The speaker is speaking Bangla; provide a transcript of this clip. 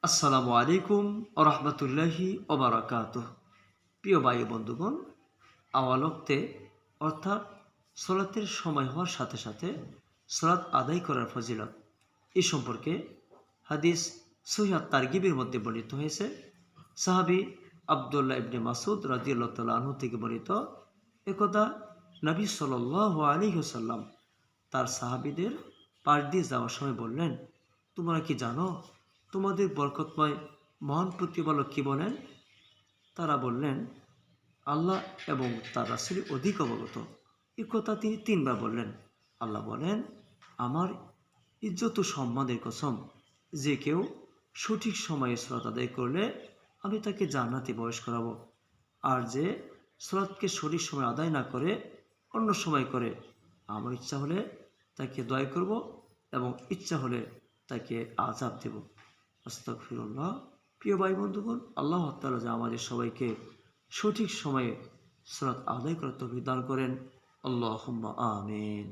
আসসালামু আলাইকুম ও রহমতুল্লাহি ওবারাকাতুহ। প্রিয় ভাই বন্ধুগণ, আওয়াল ওয়াক্তে অর্থাৎ সলাতের সময় হওয়ার সাথে সাথে সলাত আদায় করার ফজিলত এই সম্পর্কে হাদিস সহিহ তারগিবের মধ্যে বর্ণিত হয়েছে। সাহাবী আবদুল্লাহ ইবনে মাসউদ রাদিয়াল্লাহু তাআলা আনহু থেকে বর্ণিত, একদা নবী সাল্লাল্লাহু আলাইহি ওয়াসাল্লাম তার সাহাবীদের পাশ দিয়ে যাওয়ার সময় বললেন, তোমরা কি জানো তোমাদের বরকতময় মহান প্রতিপালক কি বলেন? তারা বললেন, আল্লাহ এবং তার রাসূল অধিক অবগত। এ কথা তিনি তিনবার বললেন। আল্লাহ বলেন, আমার ইজ্জত ও সম্মানের কসম, যে কেউ সঠিক সময়ে সালাত আদায় করলে আমি তাকে জান্নাতে প্রবেশ করাবো, আর যে সালাতকে সঠিক সময় আদায় না করে অন্য সময় করে, আমার ইচ্ছা হলে তাকে দয়া করব এবং ইচ্ছা হলে তাকে আযাব দেব। আস্তাগফিরুল্লাহ। প্রিয় ভাই বন্ধুগণ, আল্লাহ তাআলা যে আমাদের সবাইকে সঠিক সময়ে সালাত আদায় করার তৌফিক দান করেন। আল্লাহুম্মা আমিন।